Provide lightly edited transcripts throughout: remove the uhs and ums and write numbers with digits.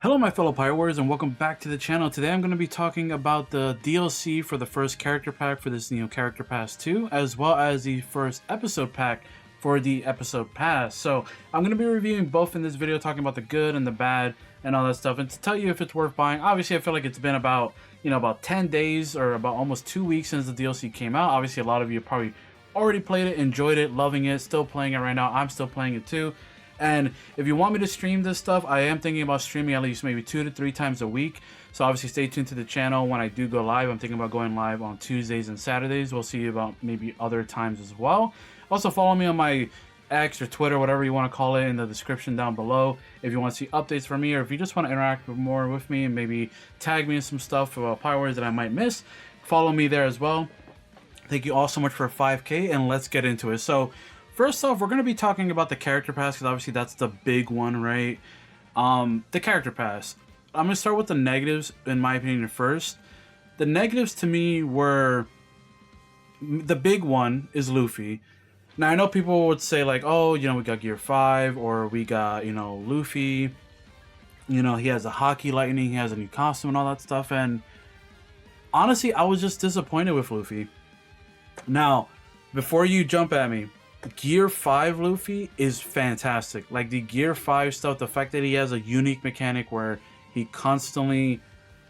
Hello my fellow Pirate Warriors and welcome back to the channel. Today I'm going to be talking about the DLC for the first character pack for this Character Pass 2, as well as the first episode pack for the episode pass. So I'm going to be reviewing both in this video, talking about the good and the bad and all that stuff, and to tell you if it's worth buying. Obviously I feel like it's been about 10 days or about almost 2 weeks since the DLC came out. Obviously a lot of you probably already played it, enjoyed it, loving it, still playing it right now. I'm still playing it too. And if you want me to stream this stuff, I am thinking about streaming at least maybe 2 to 3 times a week. So obviously stay tuned to the channel when I do go live. I'm thinking about going live on Tuesdays and Saturdays. We'll see about maybe other times as well. Also follow me on my X or Twitter, whatever you want to call it, in the description down below if you want to see updates from me, or if you just want to interact more with me and maybe tag me in some stuff about Pirate Warriors that I might miss. Follow me there as well. Thank you all so much for 5K, and let's get into it. So first off, we're going to be talking about the character pass, because obviously that's the big one, right? The character pass. I'm going to start with the negatives, in my opinion, first. The negatives to me were, the big one is Luffy. Now, I know people would say like, oh, we got Gear 5, or we got, Luffy. He has a hockey lightning, he has a new costume and all that stuff. And honestly, I was just disappointed with Luffy. Now, before you jump at me, Gear 5 Luffy is fantastic. Like the Gear 5 stuff, the fact that he has a unique mechanic where he constantly,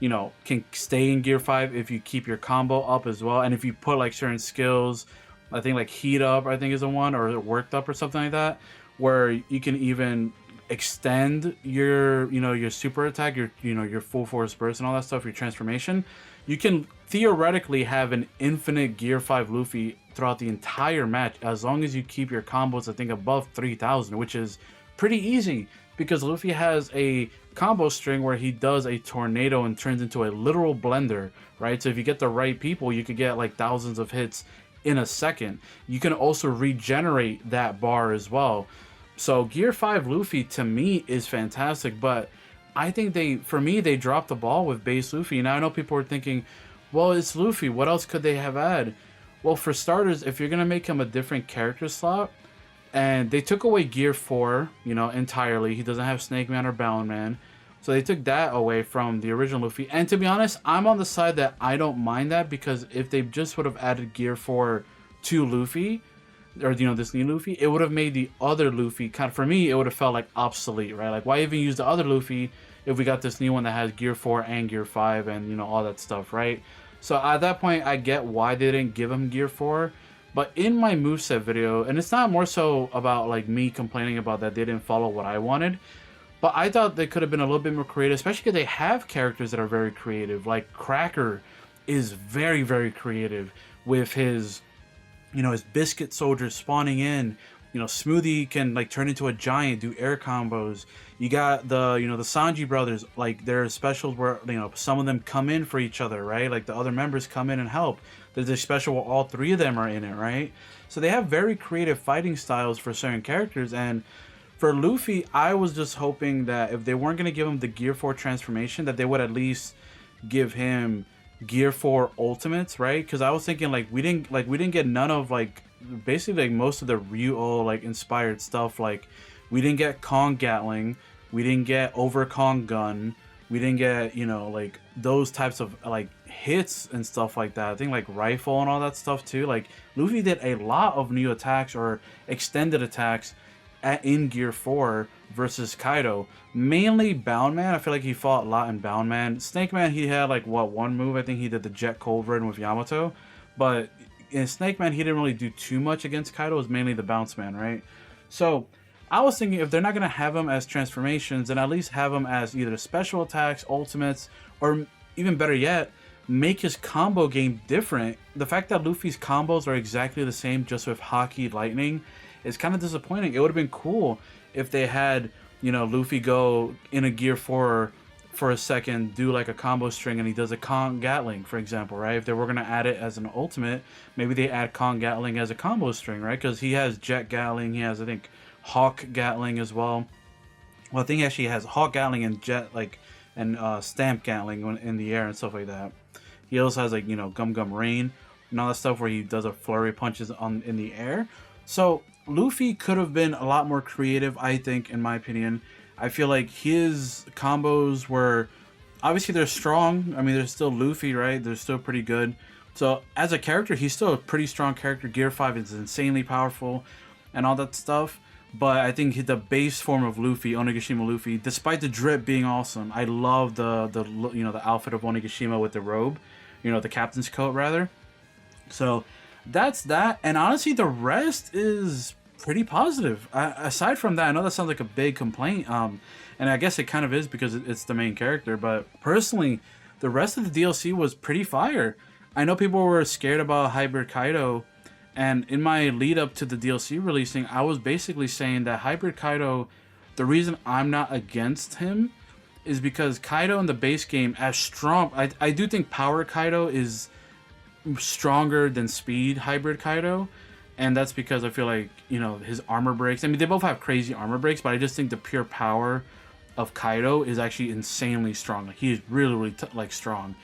can stay in Gear 5 if you keep your combo up as well. And if you put like certain skills, I think like Heat Up, I think is the one, or Worked Up or something like that, where you can even extend your, your super attack, your full force burst and all that stuff, your transformation. You can theoretically have an infinite Gear 5 Luffy throughout the entire match, as long as you keep your combos, I think, above 3,000, which is pretty easy, because Luffy has a combo string where he does a tornado and turns into a literal blender, right? So if you get the right people, you could get like thousands of hits in a second. You can also regenerate that bar as well. So Gear 5 Luffy to me is fantastic, but I think for me, they dropped the ball with base Luffy. Now I know people are thinking, well, it's Luffy, what else could they have added? Well, for starters, if you're going to make him a different character slot, and they took away Gear 4, entirely. He doesn't have Snake Man or Bound Man. So they took that away from the original Luffy. And to be honest, I'm on the side that I don't mind that, because if they just would have added Gear 4 to Luffy, or, this new Luffy, it would have made the other Luffy, for me, it would have felt like obsolete, right? Like, why even use the other Luffy if we got this new one that has Gear 4 and Gear 5 and, all that stuff, right? So at that point, I get why they didn't give him Gear 4. But in my moveset video, and it's not more so about like me complaining about that they didn't follow what I wanted, but I thought they could have been a little bit more creative, especially because they have characters that are very creative. Like Cracker is very, very creative with his, his biscuit soldiers spawning in. Smoothie can like turn into a giant, do air combos. You got the, the Sanji brothers, like there are specials where, some of them come in for each other, right? Like the other members come in and help. There's a special where all 3 of them are in it, right? So they have very creative fighting styles for certain characters. And for Luffy, I was just hoping that if they weren't going to give him the Gear 4 transformation, that they would at least give him Gear 4 ultimates, right? Because I was thinking we didn't get none of basically most of the Ryuo inspired stuff. Like we didn't get Kong Gatling, we didn't get Over Kong Gun, we didn't get those types of hits and stuff like that. I think rifle and all that stuff too. Like Luffy did a lot of new attacks or extended attacks in Gear 4 versus Kaido. Mainly Bound Man. I feel like he fought a lot in Bound Man. Snake Man, he had one move. I think he did the Jet Culverin with Yamato. But in Snake Man, he didn't really do too much against Kaido. It was mainly the Bounce Man, right? So I was thinking if they're not going to have him as transformations, then at least have him as either special attacks, ultimates, or even better yet, make his combo game different. The fact that Luffy's combos are exactly the same, just with Haki Lightning, is kind of disappointing. It would have been cool if they had, Luffy go in a Gear 4 for a second, do a combo string, and he does a Kong Gatling, for example, right? If they were going to add it as an ultimate, maybe they add Kong Gatling as a combo string, right? Because he has Jet Gatling, he has, I think, Hawk Gatling as well. Well, I think actually he has Hawk Gatling and Jet, and Stamp Gatling in the air and stuff like that. He also has Gum Gum Rain and all that stuff where he does a flurry of punches in the air. So Luffy could have been a lot more creative, I think, in my opinion. I feel like his combos were obviously they're strong. I mean, they're still Luffy, right? They're still pretty good. So as a character, he's still a pretty strong character. Gear 5 is insanely powerful and all that stuff. But I think the base form of Luffy, Onigashima Luffy, despite the drip being awesome, I love the the outfit of Onigashima with the robe, the captain's coat rather. So that's that. And honestly, the rest is pretty positive. Aside from that, I know that sounds like a big complaint, and I guess it kind of is because it's the main character. But personally, the rest of the DLC was pretty fire. I know people were scared about Hybrid Kaido, and in my lead up to the DLC releasing, I was basically saying that Hybrid Kaido, the reason I'm not against him is because Kaido in the base game, as strong, I do think Power Kaido is stronger than Speed Hybrid Kaido, and that's because I feel like his armor breaks. I mean, they both have crazy armor breaks, but I just think the pure power of Kaido is actually insanely strong. Like he is really, really like strong.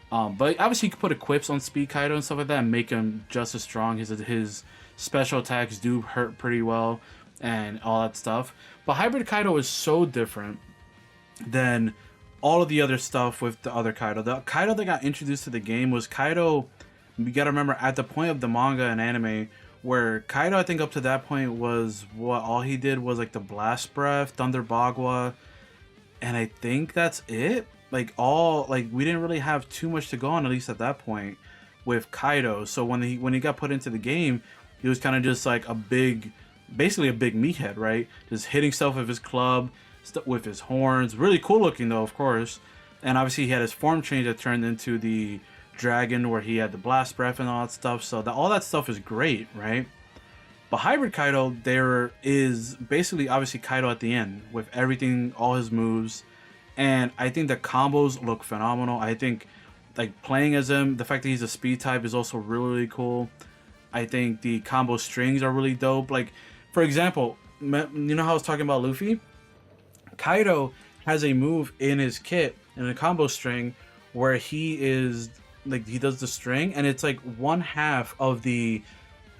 But obviously, you could put equips on Speed Kaido and stuff like that and make him just as strong. His special attacks do hurt pretty well and all that stuff. But Hybrid Kaido is so different than all of the other stuff with the other Kaido. The Kaido that got introduced to the game was Kaido. You gotta remember at the point of the manga and anime where Kaido, I think up to that point was all he did was like the Blast Breath, Thunder Bagua, and I think that's it. We didn't really have too much to go on, at least at that point, with Kaido. So when he got put into the game, he was kind of just like basically a big meathead, right? Just hitting stuff with his club, with his horns. Really cool looking though, of course. And obviously he had his form change that turned into the dragon, where he had the blast breath and all that stuff. So all that stuff is great, right? But Hybrid Kaido, there is basically obviously Kaido at the end with everything, all his moves. And I think the combos look phenomenal. I think like playing as him, the fact that he's a speed type is also really, really cool. I think the combo strings are really dope. Like, for example, you know how I was talking about Luffy? Kaido has a move in his kit, in a combo string, where he does the string, and it's like one half of the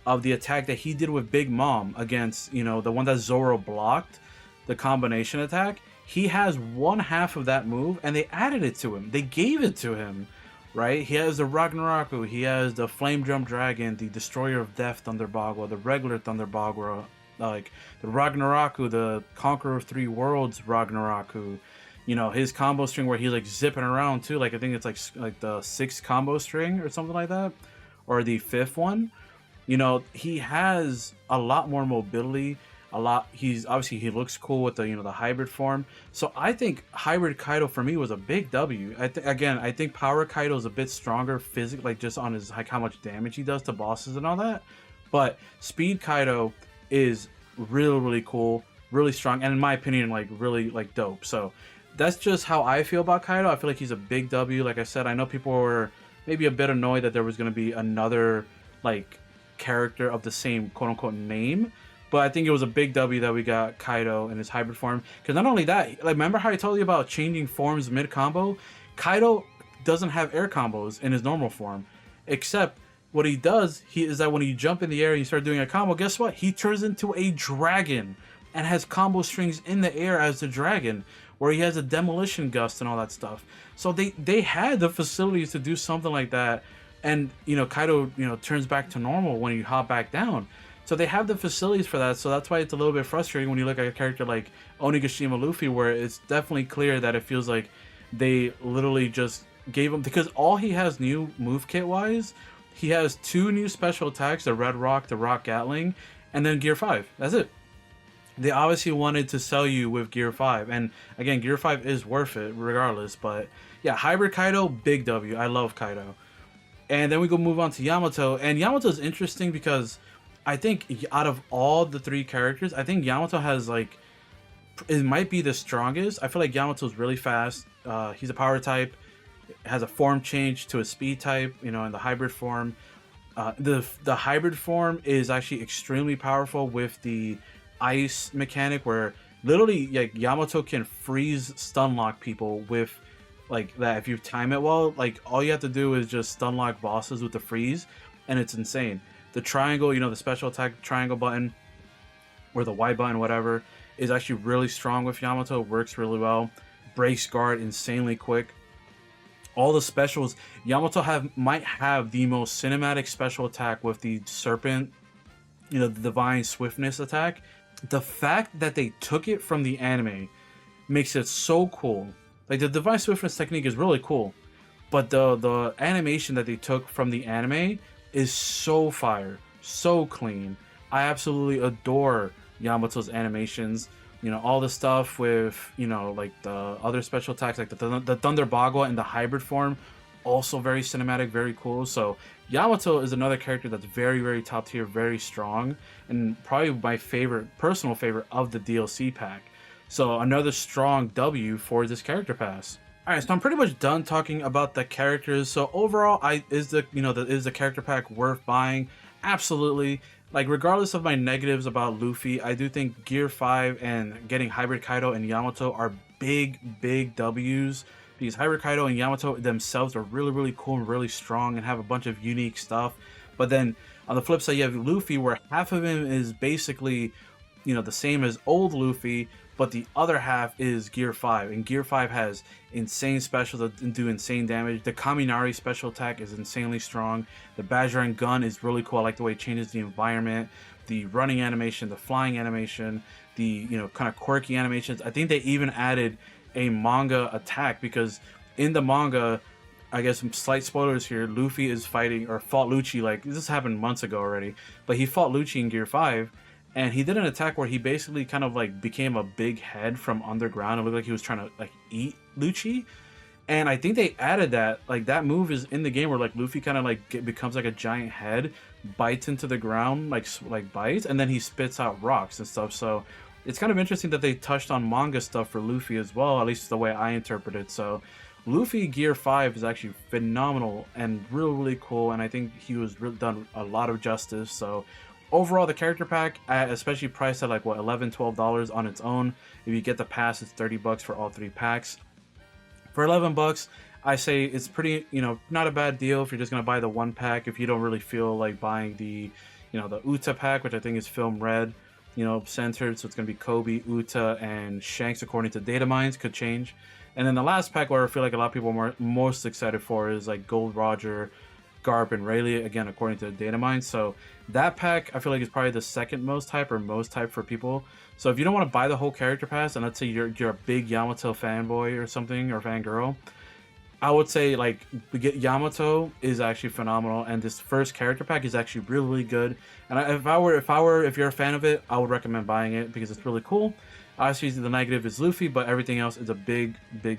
attack that he did with Big Mom against, the one that Zoro blocked, the combination attack. He has one half of that move, and they added it to him. They gave it to him, right? He has the Ragnaraku, he has the Flame Drum Dragon, the Destroyer of Death Thunder Bagua, the regular Thunder Bagua, like the Ragnaraku, the Conqueror of Three Worlds Ragnaraku. His combo string where he's like zipping around too. Like I think it's like the 6th combo string or something like that, or the 5th one. He has a lot more mobility. He looks cool with the hybrid form. So I think Hybrid Kaido for me was a big W. I think Power Kaido is a bit stronger physically, like just on his how much damage he does to bosses and all that. But Speed Kaido is really, really cool, really strong, and in my opinion, like really like dope. So that's just how I feel about Kaido. I feel like he's a big W. Like I said, I know people were maybe a bit annoyed that there was going to be another like character of the same quote unquote name. But I think it was a big W that we got Kaido in his hybrid form. Because not only that, like remember how I told you about changing forms mid-combo? Kaido doesn't have air combos in his normal form. Except what he does, is that when you jump in the air and you start doing a combo, guess what? He turns into a dragon and has combo strings in the air as the dragon, where he has a demolition gust and all that stuff. So they had the facilities to do something like that. And, Kaido, turns back to normal when you hop back down. So they have the facilities for that, so that's why it's a little bit frustrating when you look at a character like Onigashima Luffy, where it's definitely clear that it feels like they literally just gave him, because all he has new move kit wise, he has 2 new special attacks, the Red Rock, the Rock Gatling, and then Gear 5. That's it. They obviously wanted to sell you with Gear 5, and again, Gear 5 is worth it regardless, but yeah, Hybrid Kaido, big W. I love Kaido. And then we go move on to Yamato, and Yamato is interesting because I think out of all the 3 characters, I think Yamato has it might be the strongest. I feel like Yamato is really fast. He's a power type, has a form change to a speed type, in the hybrid form. The hybrid form is actually extremely powerful with the ice mechanic, where literally like Yamato can freeze stun lock people with like that. If you time it well, like all you have to do is just stun lock bosses with the freeze, and it's insane. The triangle, the special attack triangle button, or the Y button, whatever, is actually really strong with Yamato. It works really well. Breaks guard insanely quick. All the specials, Yamato might have the most cinematic special attack with the Serpent, the Divine Swiftness attack. The fact that they took it from the anime makes it so cool. Like, the Divine Swiftness technique is really cool, but the animation that they took from the anime is so fire, so clean. I absolutely adore Yamato's animations. All the stuff with, like the other special attacks, like the Thunder Bagua in the hybrid form, also very cinematic, very cool. So Yamato is another character that's very, very top tier, very strong, and probably my personal favorite of the DLC pack. So another strong W for this character pass. Alright, so I'm pretty much done talking about the characters. So overall, is the character pack worth buying? Absolutely. Like, regardless of my negatives about Luffy, I do think Gear 5 and getting Hybrid Kaido and Yamato are big W's, because Hybrid Kaido and Yamato themselves are really, really cool and really strong and have a bunch of unique stuff. But then on the flip side, you have Luffy, where half of him is basically, the same as old Luffy, but the other half is Gear 5, and Gear 5 has insane specials that do insane damage. The Kaminari special attack is insanely strong. The Bajoran gun is really cool. I like the way it changes the environment, the running animation, the flying animation, the kind of quirky animations. I think they even added a manga attack, because in the manga, I guess some slight spoilers here, Luffy is fighting, or fought Lucci, like, this happened months ago already, but he fought Lucci in Gear 5, and he did an attack where he basically kind of like became a big head from underground. It looked like he was trying to like eat Lucci. And I think they added that, like, that move is in the game where like Luffy kind of like becomes like a giant head, bites into the ground, like bites, and then he spits out rocks and stuff. So it's kind of interesting that they touched on manga stuff for Luffy as well, at least the way I interpret it. So Luffy Gear 5 is actually phenomenal and really, really cool, and I think he was really done a lot of justice. So overall, the character pack, especially priced at like what, $11-12 on its own. If you get the pass, it's $30 for all 3 packs. For $11, I say it's pretty, not a bad deal if you're just gonna buy the 1 pack. If you don't really feel like buying the, the Uta pack, which I think is film red, centered, so it's gonna be Kobe, Uta, and Shanks according to data mines. Could change. And then the last pack, where I feel like a lot of people are most excited for, is like Gold Roger, Garp, and Rayleigh, again according to the data mine. So that pack, I feel like, is probably the second most hype, or most hype for people. So if you don't want to buy the whole character pass, and let's say you're a big Yamato fanboy or something, or fangirl, I would say like Yamato is actually phenomenal, and this first character pack is actually really, really good. And if you're a fan of it, I would recommend buying it because it's really cool. Obviously, the negative is Luffy, but everything else is a big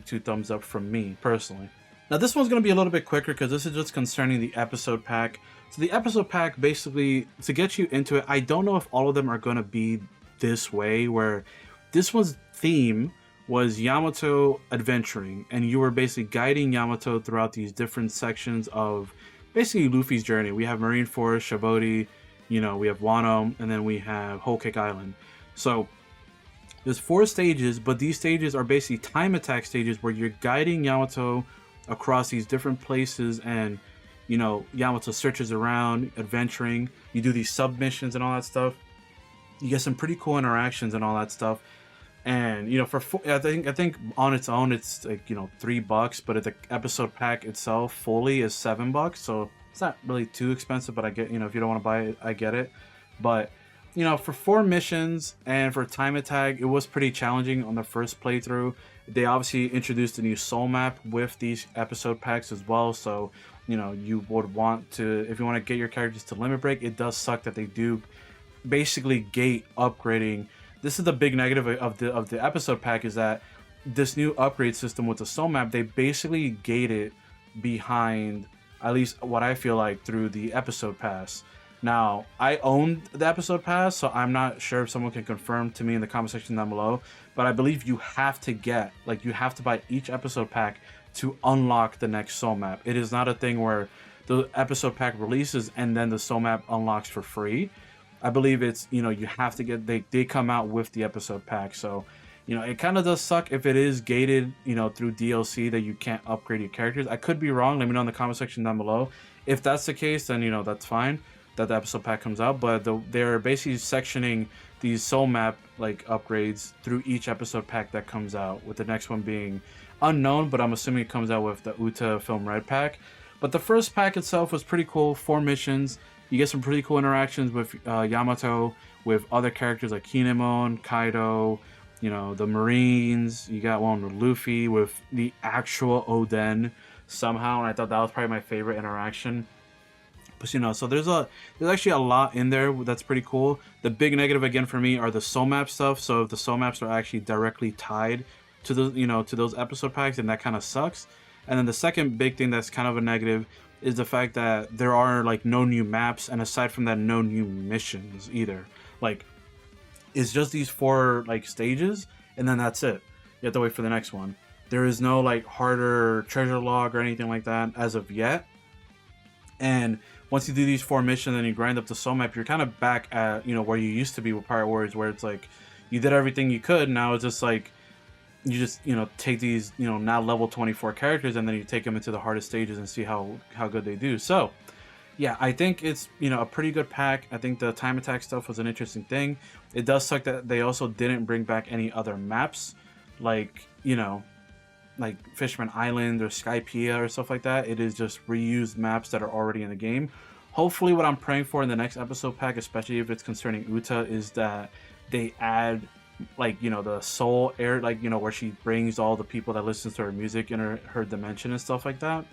2 thumbs up from me personally. Now this one's going to be a little bit quicker because this is just concerning the episode pack. So the episode pack, basically, to get you into it, I don't know if all of them are going to be this way, where this one's theme was Yamato adventuring, and you were basically guiding Yamato throughout these different sections of basically Luffy's journey. We have Marine Forest, Shaboti, we have Wano, and then we have Whole Cake Island. So there's 4 stages, but these stages are basically time attack stages where you're guiding Yamato across these different places, and Yamato searches around, adventuring. You do these submissions and all that stuff. You get some pretty cool interactions and all that stuff. And I think on its own it's like $3, but the episode pack itself fully is $7. So it's not really too expensive. But I get, if you don't want to buy it, I get it. But for 4 missions and for time attack, it was pretty challenging on the first playthrough. They obviously introduced a new soul map with these episode packs as well, so you would want to, if you want to get your characters to limit break, it does suck that they do basically gate upgrading. This is the big negative of the episode pack, is that this new upgrade system with the soul map, they basically gate it behind, at least what I feel like, through the episode pass. Now, I own the episode pass, so I'm not sure if someone can confirm to me in the comment section down below, but I believe you have to buy each episode pack to unlock the next soul map. It is not a thing where the episode pack releases and then the soul map unlocks for free. I believe it's, you have to get, they come out with the episode pack. So, it kind of does suck if it is gated, through DLC, that you can't upgrade your characters. I could be wrong. Let me know in the comment section down below. If that's the case, then, that's fine that the episode pack comes out. But they're basically sectioning these soul map like upgrades through each episode pack that comes out, with the next one being unknown, but I'm assuming it comes out with the Uta Film Red pack. But the first pack itself was pretty cool. 4 missions. You get some pretty cool interactions with Yamato, with other characters like Kinemon, Kaido, you know, the Marines. You got one with Luffy, with the actual Oden somehow, and I thought that was probably my favorite interaction. But you know, so there's actually a lot in there that's pretty cool. The big negative again for me are the soul map stuff. So if the soul maps are actually directly tied to the, you know, to those episode packs, and that kind of sucks. And then the second big thing that's kind of a negative is the fact that there are like no new maps, and aside from that, no new missions either. Like, it's just these 4 like stages, and then that's it. You have to wait for the next one. There is no like harder treasure log or anything like that as of yet. And once you do these 4 missions and you grind up the soul map, you're kind of back at, you know, where you used to be with Pirate Warriors, where it's like you did everything you could. Now it's just like you just, you know, take these, you know, now level 24 characters, and then you take them into the hardest stages and see how good they do. So yeah, I think it's, you know, a pretty good pack. I think the time attack stuff was an interesting thing. It does suck that they also didn't bring back any other maps, like, you know, like Fisherman Island or Skypiea or stuff like that. It is just reused maps that are already in the game. Hopefully what I'm praying for in the next episode pack, especially if it's concerning Uta, is that they add, like, you know, the soul air, like, you know, where she brings all the people that listen to her music in her dimension and stuff like that.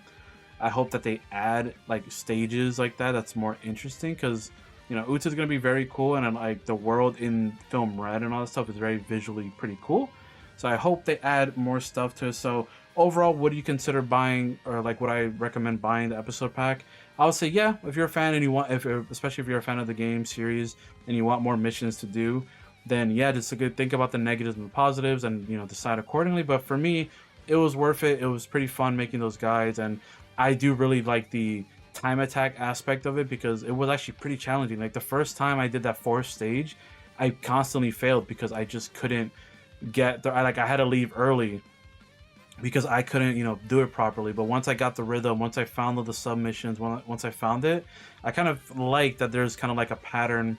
I hope that they add like stages like that that's more interesting, because, you know, Uta's gonna be very cool, and like the world in Film Red and all that stuff is very visually pretty cool. So I hope they add more stuff to it. So overall, would you consider buying, or like would I recommend buying the episode pack? I would say yeah, if you're a fan and you want, especially if you're a fan of the game series and you want more missions to do, then yeah, just a good think about the negatives and the positives, and, you know, decide accordingly. But for me, it was worth it. It was pretty fun making those guides, and I do really like the time attack aspect of it, because it was actually pretty challenging. Like the first time I did that 4th stage, I constantly failed because I just couldn't get there. I had to leave early because I couldn't, you know, do it properly. But once I got the rhythm, once I found all the submissions, once I found it, I kind of like that there's kind of like a pattern,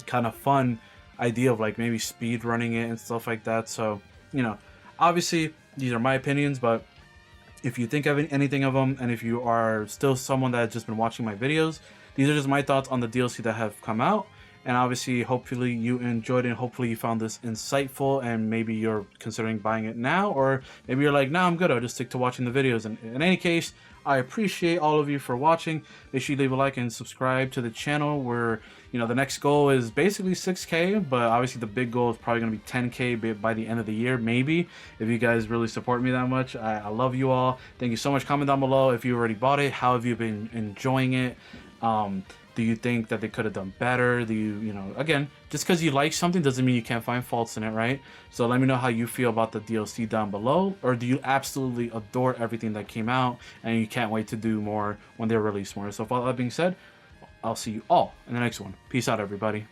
kind of fun idea of like maybe speed running it and stuff like that. So, you know, obviously these are my opinions, but if you think of anything of them, and if you are still someone that has just been watching my videos, these are just my thoughts on the DLC that have come out. And obviously, hopefully you enjoyed it, and hopefully you found this insightful, and maybe you're considering buying it now, or maybe you're like, nah, I'm good, I'll just stick to watching the videos. And in any case, I appreciate all of you for watching. Make sure you leave a like and subscribe to the channel, where, you know, the next goal is basically 6K, but obviously the big goal is probably going to be 10K by the end of the year, maybe, if you guys really support me that much. I love you all. Thank you so much. Comment down below if you already bought it. How have you been enjoying it? Do you think that they could have done better? Do you know, again, just because you like something doesn't mean you can't find faults in it, right? So let me know how you feel about the DLC down below. Or do you absolutely adore everything that came out and you can't wait to do more when they release more? So with all that being said, I'll see you all in the next one. Peace out, everybody.